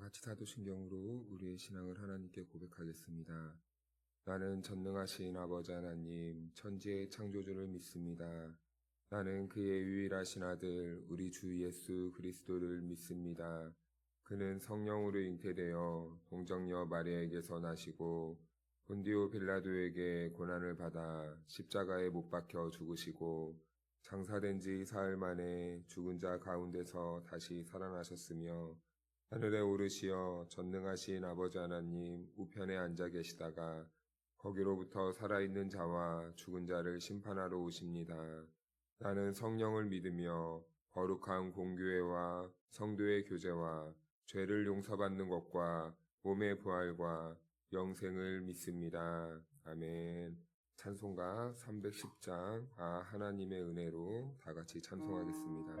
같이 사도신경으로 우리의 신앙을 하나님께 고백하겠습니다. 나는 전능하신 아버지 하나님, 천지의 창조주를 믿습니다. 나는 그의 유일하신 아들, 우리 주 예수 그리스도를 믿습니다. 그는 성령으로 잉태되어 동정녀 마리아에게서 나시고 본디오 빌라도에게 고난을 받아 십자가에 못 박혀 죽으시고 장사된 지 사흘 만에 죽은 자 가운데서 다시 살아나셨으며 하늘에 오르시어 전능하신 아버지 하나님 우편에 앉아 계시다가 거기로부터 살아있는 자와 죽은 자를 심판하러 오십니다. 나는 성령을 믿으며 거룩한 공교회와 성도의 교제와 죄를 용서받는 것과 몸의 부활과 영생을 믿습니다. 아멘. 찬송가 310장 하나님의 은혜로 다 같이 찬송하겠습니다.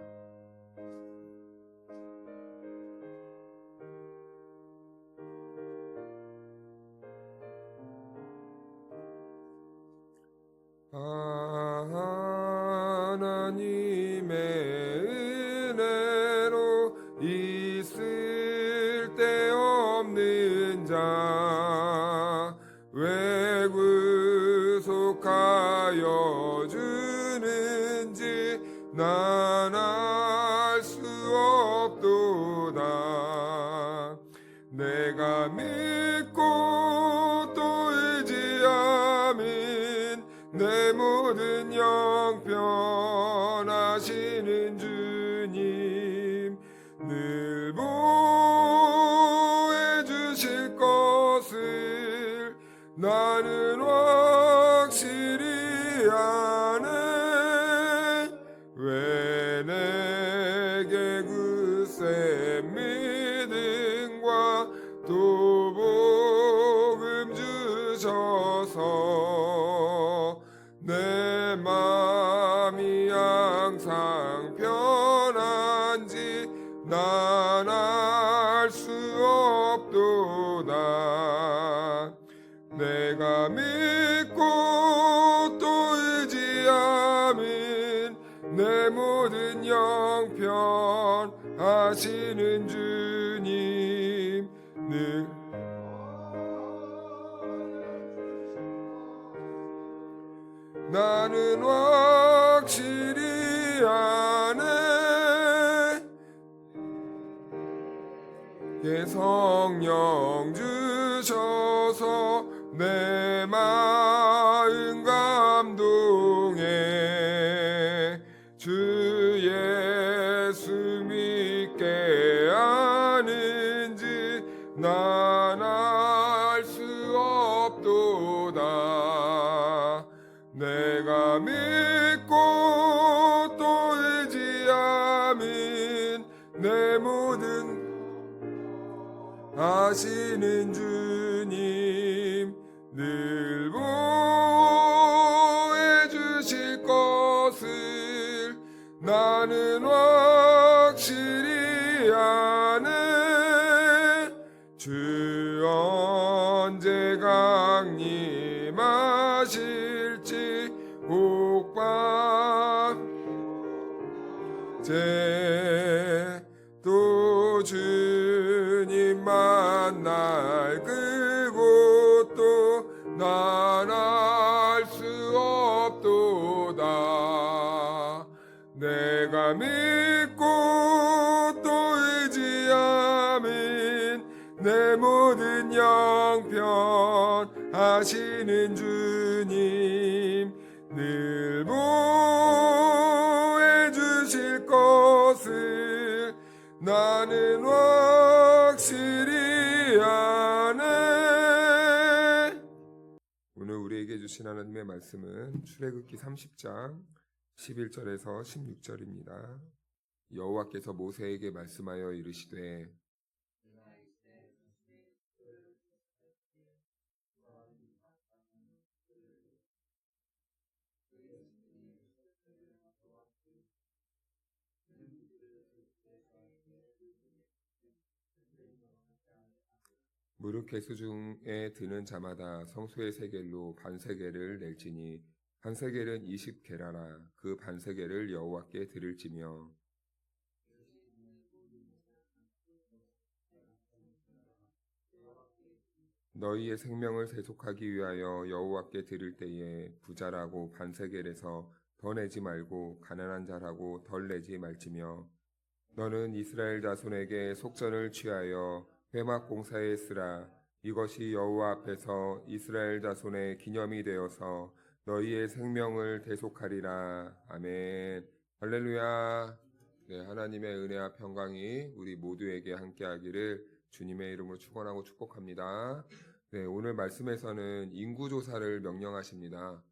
하나님의 은혜로 있을 데 없는 자 왜 구속하여 주는지 난 알 수 없도다. 내가 믿고 또 의지함은 내 모든 형편하시는 주님 늘 보해 주실 것을 나는 확실히 아네. 왜 내게 굳센 믿음과 또 복음 주셔서 내 맘이 항상 편한지 난 알 수 없도다. 내가 믿고 또 의지함은 내 모든 형편 하시는 주님 늘 나는 확실히 아네. 예, 성령 주셔서 내 마음 감동해 주 예수 믿게 하는지 난 알 수 없도다. 내가 믿고 또 의지함은 내 모든 하시는 주님 늘 보해 주실 것을 나는 확실히 아네. 주 언제 강림하실지 옥방제 또 주님 만날 그곳도 난 알 수 없도다. 내가 믿고 또 의지함은 내 모든 형편 하시는 주님 늘 보해 주실 것을 나는 확실히 아네. 오늘 우리에게 주신 하나님의 말씀은 출애굽기 30장 11절에서 16절입니다. 여호와께서 모세에게 말씀하여 이르시되 무릇 계수 중에 드는 자마다 성소의 세겔로 반세겔을 낼지니 반세겔은 20게라라. 그 반세겔을 여호와께 드릴지며 너희의 생명을 세속하기 위하여 여호와께 드릴 때에 부자라고 반세겔에서 더 내지 말고 가난한 자라고 덜 내지 말지며 너는 이스라엘 자손에게 속전을 취하여 회막 공사에 쓰라. 이것이 여호와 앞에서 이스라엘 자손의 기념이 되어서 너희의 생명을 대속하리라. 아멘. 할렐루야. 네, 하나님의 은혜와 평강이 우리 모두에게 함께하기를 주님의 이름으로 축원하고 축복합니다. 네, 오늘 말씀에서는 인구조사를 명령하십니다.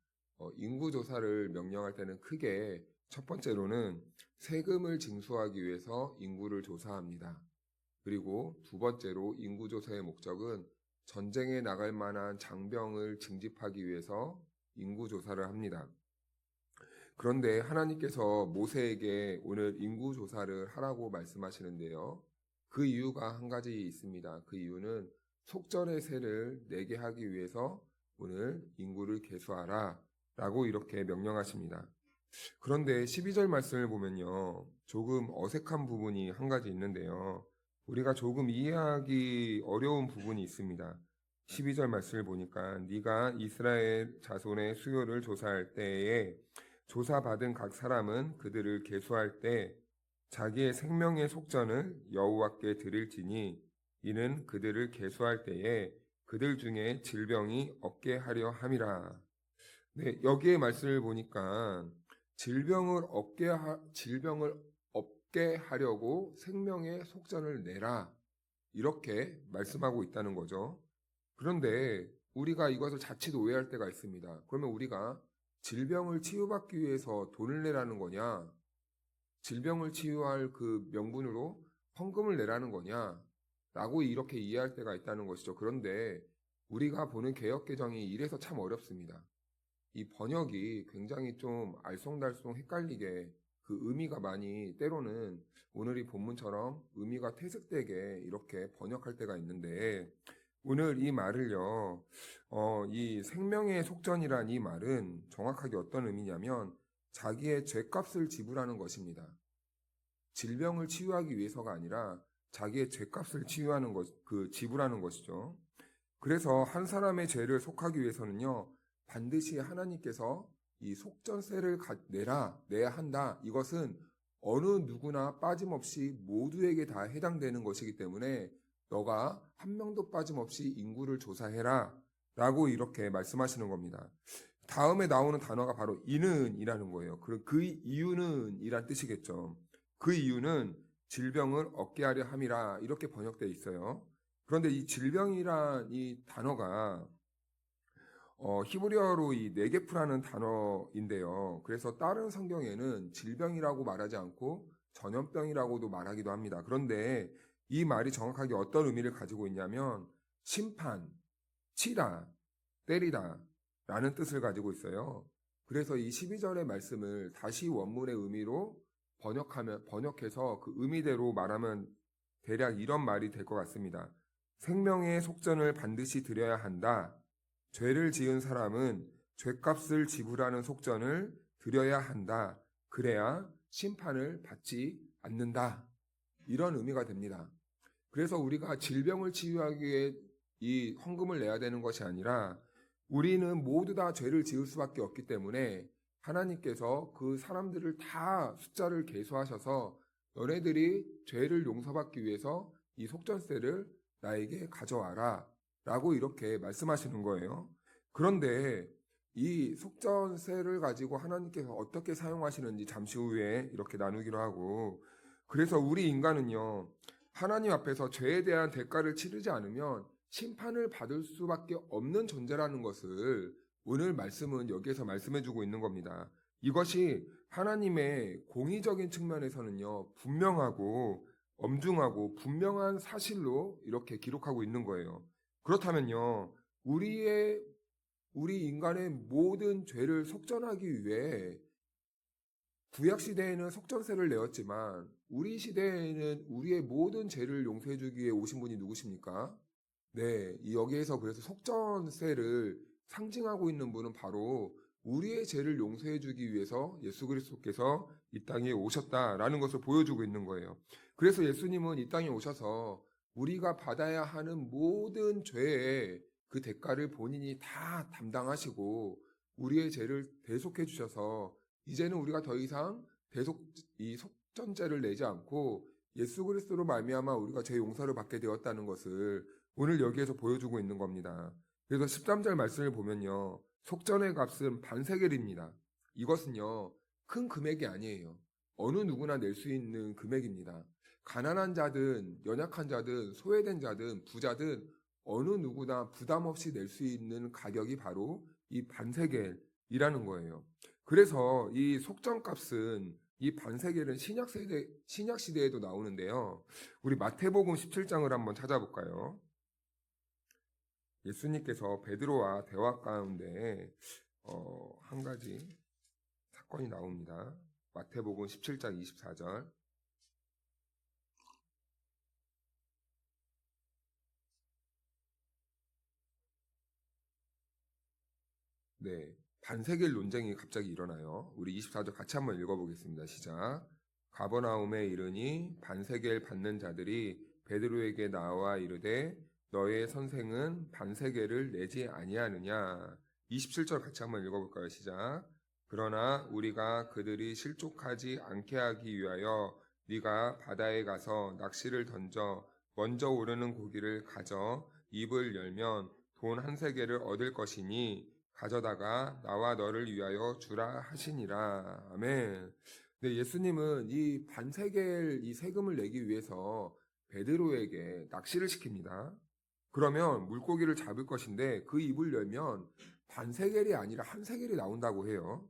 인구조사를 명령할 때는 크게 첫 번째로는 세금을 징수하기 위해서 인구를 조사합니다. 그리고 두 번째로 인구조사의 목적은 전쟁에 나갈 만한 장병을 징집하기 위해서 인구조사를 합니다. 그런데 하나님께서 모세에게 오늘 인구조사를 하라고 말씀하시는데요. 그 이유가 한 가지 있습니다. 그 이유는 속전의 세를 내게 하기 위해서 오늘 인구를 계수하라 라고 이렇게 명령하십니다. 그런데 12절 말씀을 보면요. 조금 어색한 부분이 한 가지 있는데요. 우리가 조금 이해하기 어려운 부분이 있습니다. 12절 말씀을 보니까 네가 이스라엘 자손의 수요를 조사할 때에 조사받은 각 사람은 그들을 계수할 때 자기의 생명의 속전을 여호와께 드릴지니 이는 그들을 계수할 때에 그들 중에 질병이 없게 하려 함이라. 네, 여기에 말씀을 보니까 질병을 없게 하려고 생명의 속전을 내라 이렇게 말씀하고 있다는 거죠. 그런데 우리가 이것을 자칫 오해할 때가 있습니다. 그러면 우리가 질병을 치유받기 위해서 돈을 내라는 거냐? 질병을 치유할 그 명분으로 헌금을 내라는 거냐? 라고 이렇게 이해할 때가 있다는 것이죠. 그런데 우리가 보는 개역개정이 이래서 참 어렵습니다. 이 번역이 굉장히 좀 알쏭달쏭 헷갈리게 그 의미가 많이 때로는 오늘 이 본문처럼 의미가 퇴색되게 이렇게 번역할 때가 있는데 오늘 이 말을요, 이 생명의 속전이란 이 말은 정확하게 어떤 의미냐면 자기의 죗값을 지불하는 것입니다. 질병을 치유하기 위해서가 아니라 자기의 죗값을 지불하는 것이죠. 그래서 한 사람의 죄를 속하기 위해서는요, 반드시 하나님께서 이 속전세를 내야 한다. 이것은 어느 누구나 빠짐없이 모두에게 다 해당되는 것이기 때문에 너가 한 명도 빠짐없이 인구를 조사해라 라고 이렇게 말씀하시는 겁니다. 다음에 나오는 단어가 바로 이는이라는 거예요. 그 이유는 이란 뜻이겠죠. 그 이유는 질병을 얻게 하려 함이라 이렇게 번역되어 있어요. 그런데 이 질병이란 이 단어가 히브리어로 이 네게프라는 단어인데요. 그래서 다른 성경에는 질병이라고 말하지 않고 전염병이라고도 말하기도 합니다. 그런데 이 말이 정확하게 어떤 의미를 가지고 있냐면 심판, 치다, 때리다 라는 뜻을 가지고 있어요. 그래서 이 12절의 말씀을 다시 원문의 의미로 번역해서 그 의미대로 말하면 대략 이런 말이 될 것 같습니다. 생명의 속전을 반드시 드려야 한다. 죄를 지은 사람은 죄값을 지불하는 속전을 드려야 한다. 그래야 심판을 받지 않는다. 이런 의미가 됩니다. 그래서 우리가 질병을 치유하기 위해 이 헌금을 내야 되는 것이 아니라 우리는 모두 다 죄를 지을 수밖에 없기 때문에 하나님께서 그 사람들을 다 숫자를 계수하셔서 너네들이 죄를 용서받기 위해서 이 속전세를 나에게 가져와라 라고 이렇게 말씀하시는 거예요. 그런데 이 속전세를 가지고 하나님께서 어떻게 사용하시는지 잠시 후에 이렇게 나누기로 하고, 그래서 우리 인간은요, 하나님 앞에서 죄에 대한 대가를 치르지 않으면 심판을 받을 수밖에 없는 존재라는 것을 오늘 말씀은 여기에서 말씀해주고 있는 겁니다. 이것이 하나님의 공의적인 측면에서는요, 분명하고 엄중하고 분명한 사실로 이렇게 기록하고 있는 거예요. 그렇다면요, 우리 인간의 모든 죄를 속전하기 위해 구약 시대에는 속전세를 내었지만 우리 시대에는 우리의 모든 죄를 용서해 주기 위해 오신 분이 누구십니까? 네, 여기에서 그래서 속전세를 상징하고 있는 분은 바로 우리의 죄를 용서해 주기 위해서 예수 그리스도께서 이 땅에 오셨다라는 것을 보여주고 있는 거예요. 그래서 예수님은 이 땅에 오셔서 우리가 받아야 하는 모든 죄의 그 대가를 본인이 다 담당하시고 우리의 죄를 대속해 주셔서 이제는 우리가 더 이상 이 속전제를 내지 않고 예수 그리스도로 말미암아 우리가 죄 용서를 받게 되었다는 것을 오늘 여기에서 보여주고 있는 겁니다. 그래서 13절 말씀을 보면요. 속전의 값은 반세겔입니다. 이것은요. 큰 금액이 아니에요. 어느 누구나 낼 수 있는 금액입니다. 가난한 자든 연약한 자든 소외된 자든 부자든 어느 누구나 부담 없이 낼 수 있는 가격이 바로 이 반세겔이라는 거예요. 그래서 이 속전값은 이 반세겔은 신약 시대에도 나오는데요. 우리 마태복음 17장을 한번 찾아볼까요? 예수님께서 베드로와 대화 가운데 한 가지 사건이 나옵니다. 마태복음 17장 24절. 네, 반세겔 논쟁이 갑자기 일어나요. 우리 24절 같이 한번 읽어보겠습니다. 시작. 가버나움에 이르니 반세겔 받는 자들이 베드로에게 나와 이르되 너의 선생은 반세겔을 내지 아니하느냐. 27절 같이 한번 읽어볼까요? 시작. 그러나 우리가 그들이 실족하지 않게 하기 위하여 네가 바다에 가서 낚시를 던져 먼저 오르는 고기를 가져 입을 열면 돈 한 세겔을 얻을 것이니 가져다가 나와 너를 위하여 주라 하시니라. 아멘. 네, 예수님은 이 반세겔 이 세금을 내기 위해서 베드로에게 낚시를 시킵니다. 그러면 물고기를 잡을 것인데 그 입을 열면 반세겔이 아니라 한 세겔이 나온다고 해요.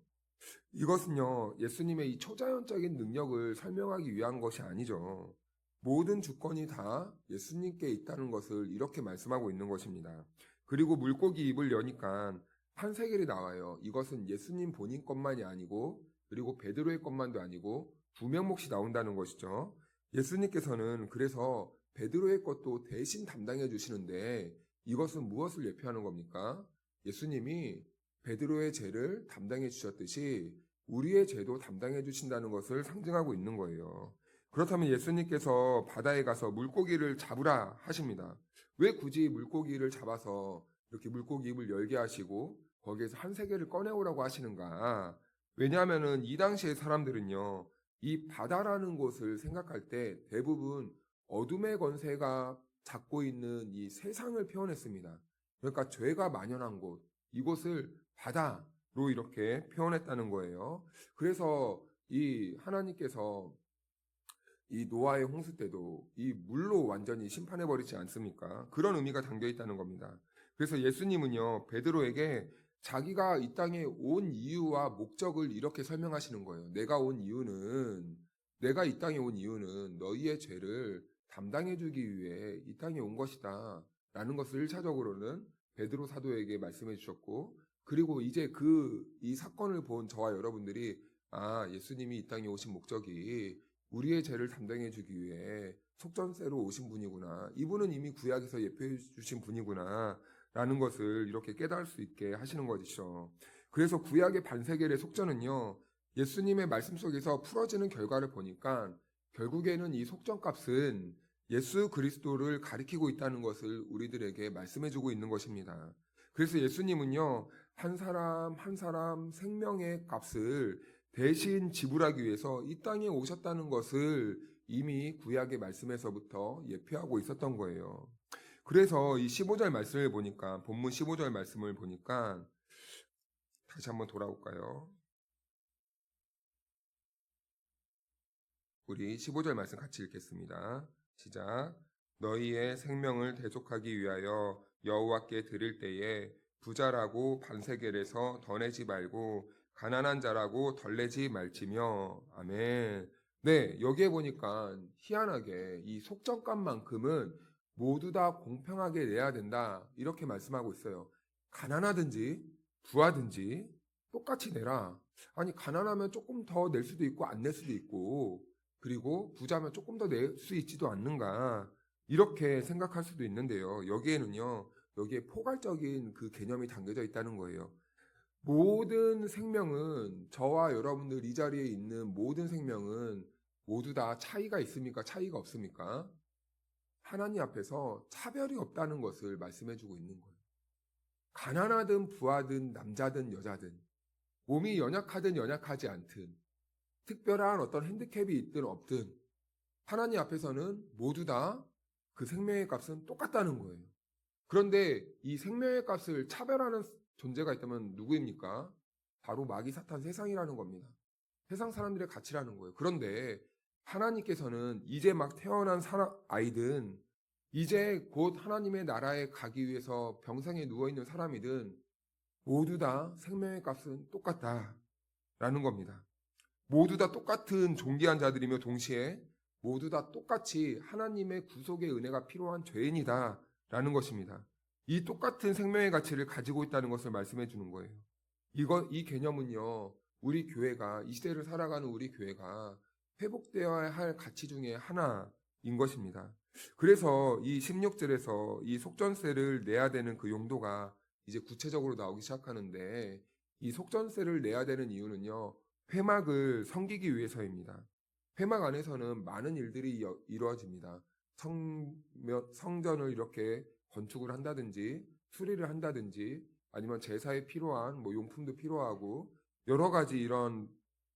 이것은요, 예수님의 이 초자연적인 능력을 설명하기 위한 것이 아니죠. 모든 주권이 다 예수님께 있다는 것을 이렇게 말씀하고 있는 것입니다. 그리고 물고기 입을 여니까 한 세겔이 나와요. 이것은 예수님 본인 것만이 아니고 그리고 베드로의 것만도 아니고 두 명 몫이 나온다는 것이죠. 예수님께서는 그래서 베드로의 것도 대신 담당해 주시는데 이것은 무엇을 예표하는 겁니까? 예수님이 베드로의 죄를 담당해 주셨듯이 우리의 죄도 담당해 주신다는 것을 상징하고 있는 거예요. 그렇다면 예수님께서 바다에 가서 물고기를 잡으라 하십니다. 왜 굳이 물고기를 잡아서 이렇게 물고기 입을 열게 하시고 거기에서 한 세겔을 꺼내오라고 하시는가? 왜냐하면은 이 당시의 사람들은요, 이 바다라는 곳을 생각할 때 대부분 어둠의 권세가 잡고 있는 이 세상을 표현했습니다. 그러니까 죄가 만연한 곳, 이곳을 바다로 이렇게 표현했다는 거예요. 그래서 이 하나님께서 이 노아의 홍수 때도 이 물로 완전히 심판해버리지 않습니까? 그런 의미가 담겨 있다는 겁니다. 그래서 예수님은요, 베드로에게 자기가 이 땅에 온 이유와 목적을 이렇게 설명하시는 거예요. 내가 이 땅에 온 이유는 너희의 죄를 담당해주기 위해 이 땅에 온 것이다. 라는 것을 1차적으로는 베드로 사도에게 말씀해 주셨고, 그리고 이제 이 사건을 본 저와 여러분들이, 예수님이 이 땅에 오신 목적이 우리의 죄를 담당해 주기 위해 속전세로 오신 분이구나. 이분은 이미 구약에서 예표해 주신 분이구나. 라는 것을 이렇게 깨달을 수 있게 하시는 것이죠. 그래서 구약의 반세겔의 속전은요, 예수님의 말씀 속에서 풀어지는 결과를 보니까 결국에는 이 속전값은 예수 그리스도를 가리키고 있다는 것을 우리들에게 말씀해 주고 있는 것입니다. 그래서 예수님은요, 한 사람 한 사람 생명의 값을 대신 지불하기 위해서 이 땅에 오셨다는 것을 이미 구약의 말씀에서부터 예표하고 있었던 거예요. 그래서 이 15절 말씀을 보니까, 본문 15절 말씀을 보니까, 다시 한번 돌아올까요? 우리 15절 말씀 같이 읽겠습니다. 시작. 너희의 생명을 대속하기 위하여 여호와께 드릴 때에 부자라고 반세겔에서 더 내지 말고 가난한 자라고 덜 내지 말지며. 아멘. 네, 여기에 보니까 희한하게 이 속전값만큼은 모두 다 공평하게 내야 된다. 이렇게 말씀하고 있어요. 가난하든지 부하든지 똑같이 내라. 아니, 가난하면 조금 더 낼 수도 있고 안 낼 수도 있고, 그리고 부자면 조금 더 낼 수 있지도 않는가. 이렇게 생각할 수도 있는데요. 여기에 포괄적인 그 개념이 담겨져 있다는 거예요. 모든 생명은, 저와 여러분들 이 자리에 있는 모든 생명은 모두 다 차이가 있습니까? 차이가 없습니까? 하나님 앞에서 차별이 없다는 것을 말씀해 주고 있는 거예요. 가난하든 부하든 남자든 여자든 몸이 연약하든 연약하지 않든 특별한 어떤 핸디캡이 있든 없든 하나님 앞에서는 모두 다 그 생명의 값은 똑같다는 거예요. 그런데 이 생명의 값을 차별하는 존재가 있다면 누구입니까? 바로 마귀 사탄 세상이라는 겁니다. 세상 사람들의 가치라는 거예요. 그런데 하나님께서는 이제 막 태어난 아이든 이제 곧 하나님의 나라에 가기 위해서 병상에 누워있는 사람이든 모두 다 생명의 값은 똑같다라는 겁니다. 모두 다 똑같은 존귀한 자들이며 동시에 모두 다 똑같이 하나님의 구속의 은혜가 필요한 죄인이다라는 것입니다. 이 똑같은 생명의 가치를 가지고 있다는 것을 말씀해 주는 거예요. 이 개념은요, 우리 교회가, 이 시대를 살아가는 우리 교회가 회복되어야 할 가치 중에 하나인 것입니다. 그래서 이 16절에서 이 속전세를 내야 되는 그 용도가 이제 구체적으로 나오기 시작하는데, 이 속전세를 내야 되는 이유는요, 회막을 섬기기 위해서입니다. 회막 안에서는 많은 일들이 이루어집니다. 성전을 이렇게 건축을 한다든지 수리를 한다든지 아니면 제사에 필요한 용품도 필요하고 여러 가지 이런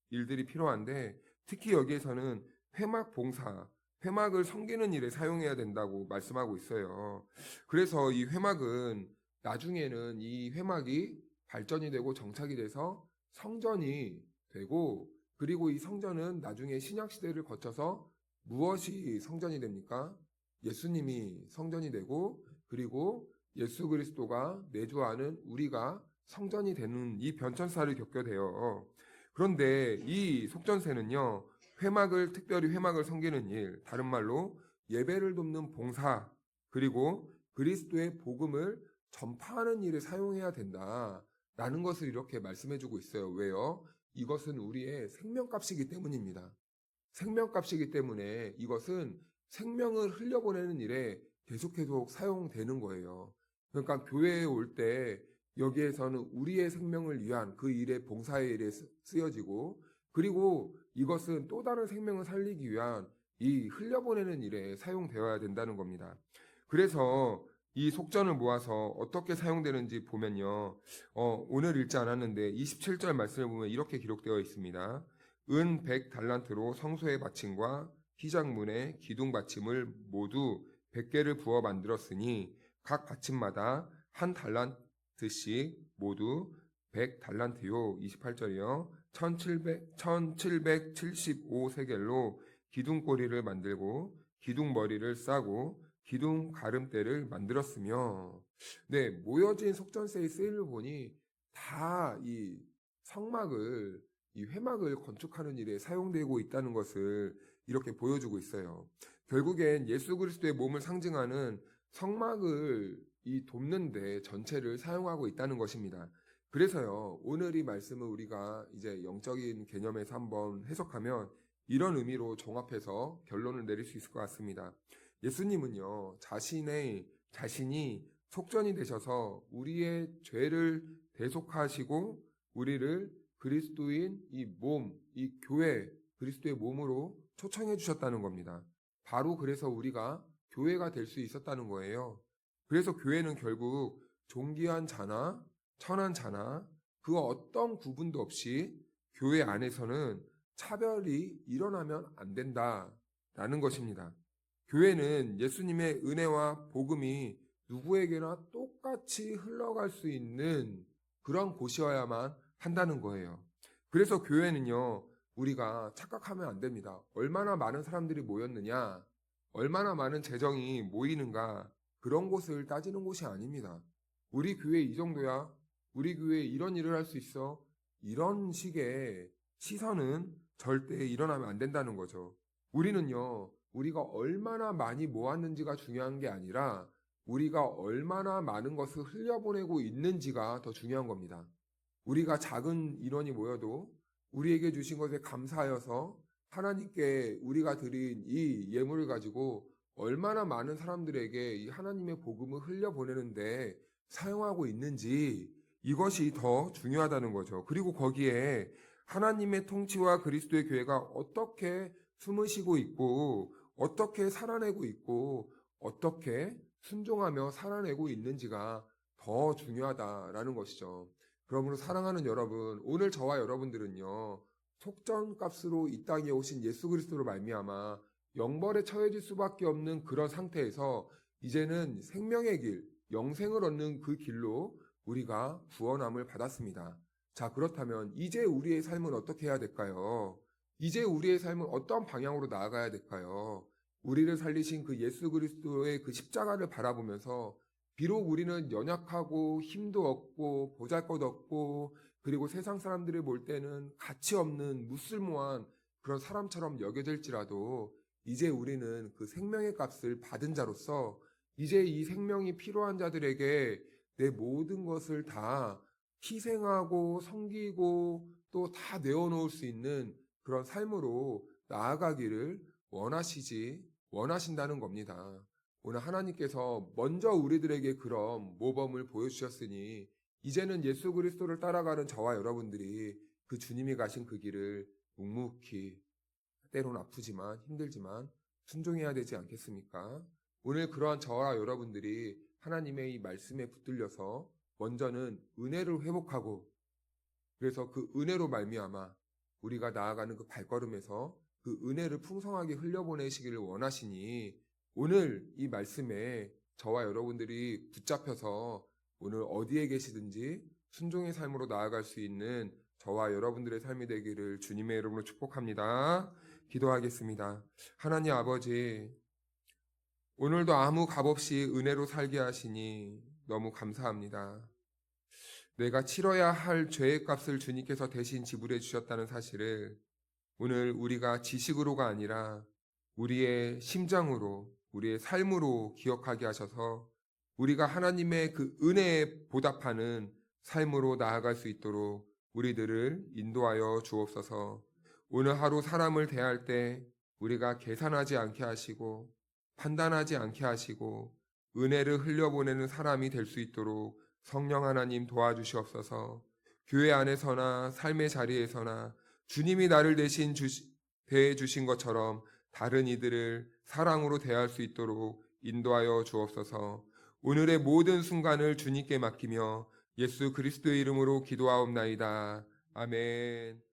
일들이 필요한데 특히 여기에서는 회막 봉사, 회막을 섬기는 일에 사용해야 된다고 말씀하고 있어요. 그래서 이 회막은 나중에는 이 회막이 발전이 되고 정착이 돼서 성전이 되고 그리고 이 성전은 나중에 신약시대를 거쳐서 무엇이 성전이 됩니까? 예수님이 성전이 되고 그리고 예수 그리스도가 내주하는 우리가 성전이 되는 이 변천사를 겪게 돼요. 그런데 이 속전세는요. 특별히 회막을 섬기는 일, 다른 말로 예배를 돕는 봉사, 그리고 그리스도의 복음을 전파하는 일에 사용해야 된다라는 것을 이렇게 말씀해주고 있어요. 왜요? 이것은 우리의 생명값이기 때문입니다. 생명값이기 때문에 이것은 생명을 흘려보내는 일에 계속 사용되는 거예요. 그러니까 교회에 올 때 여기에서는 우리의 생명을 위한 그 일의 봉사의 일에 쓰여지고 그리고 이것은 또 다른 생명을 살리기 위한 이 흘려보내는 일에 사용되어야 된다는 겁니다. 그래서 이 속전을 모아서 어떻게 사용되는지 보면요. 오늘 읽지 않았는데 27절 말씀을 보면 이렇게 기록되어 있습니다. 은 100달란트로 성소의 받침과 휘장문의 기둥 받침을 모두 100개를 부어 만들었으니 각 받침마다 한 달란트씩 모두 100달란트요. 28절이요. 1775세겔로 기둥꼬리를 만들고 기둥머리를 싸고 기둥 가름대를 만들었으며 네, 모여진 속전세의 쓰임을 보니 다 이 성막을 이 회막을 건축하는 일에 사용되고 있다는 것을 이렇게 보여주고 있어요. 결국엔 예수 그리스도의 몸을 상징하는 성막을 돕는 데 전체를 사용하고 있다는 것입니다. 그래서요, 오늘 이 말씀을 우리가 이제 영적인 개념에서 한번 해석하면 이런 의미로 종합해서 결론을 내릴 수 있을 것 같습니다. 예수님은요, 자신이 속전이 되셔서 우리의 죄를 대속하시고 우리를 그리스도인 이 몸, 이 교회, 그리스도의 몸으로 초청해 주셨다는 겁니다. 바로 그래서 우리가 교회가 될 수 있었다는 거예요. 그래서 교회는 결국 존귀한 자나 천한 자나 그 어떤 구분도 없이 교회 안에서는 차별이 일어나면 안 된다라는 것입니다. 교회는 예수님의 은혜와 복음이 누구에게나 똑같이 흘러갈 수 있는 그런 곳이어야만 한다는 거예요. 그래서 교회는요, 우리가 착각하면 안 됩니다. 얼마나 많은 사람들이 모였느냐, 얼마나 많은 재정이 모이는가, 그런 곳을 따지는 곳이 아닙니다. 우리 교회 이 정도야, 우리 교회 이런 일을 할 수 있어, 이런 식의 시선은 절대 일어나면 안 된다는 거죠. 우리는요, 우리가 얼마나 많이 모았는지가 중요한 게 아니라 우리가 얼마나 많은 것을 흘려보내고 있는지가 더 중요한 겁니다. 우리가 작은 인원이 모여도 우리에게 주신 것에 감사하여서 하나님께 우리가 드린 이 예물을 가지고 얼마나 많은 사람들에게 이 하나님의 복음을 흘려보내는데 사용하고 있는지 이것이 더 중요하다는 거죠. 그리고 거기에 하나님의 통치와 그리스도의 교회가 어떻게 숨으시고 있고 어떻게 살아내고 있고 어떻게 순종하며 살아내고 있는지가 더 중요하다라는 것이죠. 그러므로 사랑하는 여러분, 오늘 저와 여러분들은요, 속전값으로 이 땅에 오신 예수 그리스도로 말미암아 영벌에 처해질 수밖에 없는 그런 상태에서 이제는 생명의 길, 영생을 얻는 그 길로 우리가 구원함을 받았습니다. 자, 그렇다면 이제 우리의 삶은 어떻게 해야 될까요? 이제 우리의 삶은 어떤 방향으로 나아가야 될까요? 우리를 살리신 그 예수 그리스도의 그 십자가를 바라보면서 비록 우리는 연약하고 힘도 없고 보잘것없고 그리고 세상 사람들이 볼 때는 가치 없는 무쓸모한 그런 사람처럼 여겨질지라도 이제 우리는 그 생명의 값을 받은 자로서 이제 이 생명이 필요한 자들에게 내 모든 것을 다 희생하고 섬기고 또 다 내어놓을 수 있는 그런 삶으로 나아가기를 원하신다는 겁니다. 오늘 하나님께서 먼저 우리들에게 그런 모범을 보여주셨으니 이제는 예수 그리스도를 따라가는 저와 여러분들이 그 주님이 가신 그 길을 묵묵히 때론 아프지만 힘들지만 순종해야 되지 않겠습니까? 오늘 그러한 저와 여러분들이 하나님의 이 말씀에 붙들려서 먼저는 은혜를 회복하고 그래서 그 은혜로 말미암아 우리가 나아가는 그 발걸음에서 그 은혜를 풍성하게 흘려보내시기를 원하시니 오늘 이 말씀에 저와 여러분들이 붙잡혀서 오늘 어디에 계시든지 순종의 삶으로 나아갈 수 있는 저와 여러분들의 삶이 되기를 주님의 이름으로 축복합니다. 기도하겠습니다. 하나님 아버지, 오늘도 아무 값없이 은혜로 살게 하시니 너무 감사합니다. 내가 치러야 할 죄의 값을 주님께서 대신 지불해 주셨다는 사실을 오늘 우리가 지식으로가 아니라 우리의 심장으로, 우리의 삶으로 기억하게 하셔서 우리가 하나님의 그 은혜에 보답하는 삶으로 나아갈 수 있도록 우리들을 인도하여 주옵소서. 오늘 하루 사람을 대할 때 우리가 계산하지 않게 하시고 판단하지 않게 하시고 은혜를 흘려보내는 사람이 될 수 있도록 성령 하나님 도와주시옵소서. 교회 안에서나 삶의 자리에서나 주님이 나를 대신 대해 주신 것처럼 다른 이들을 사랑으로 대할 수 있도록 인도하여 주옵소서. 오늘의 모든 순간을 주님께 맡기며 예수 그리스도의 이름으로 기도하옵나이다. 아멘.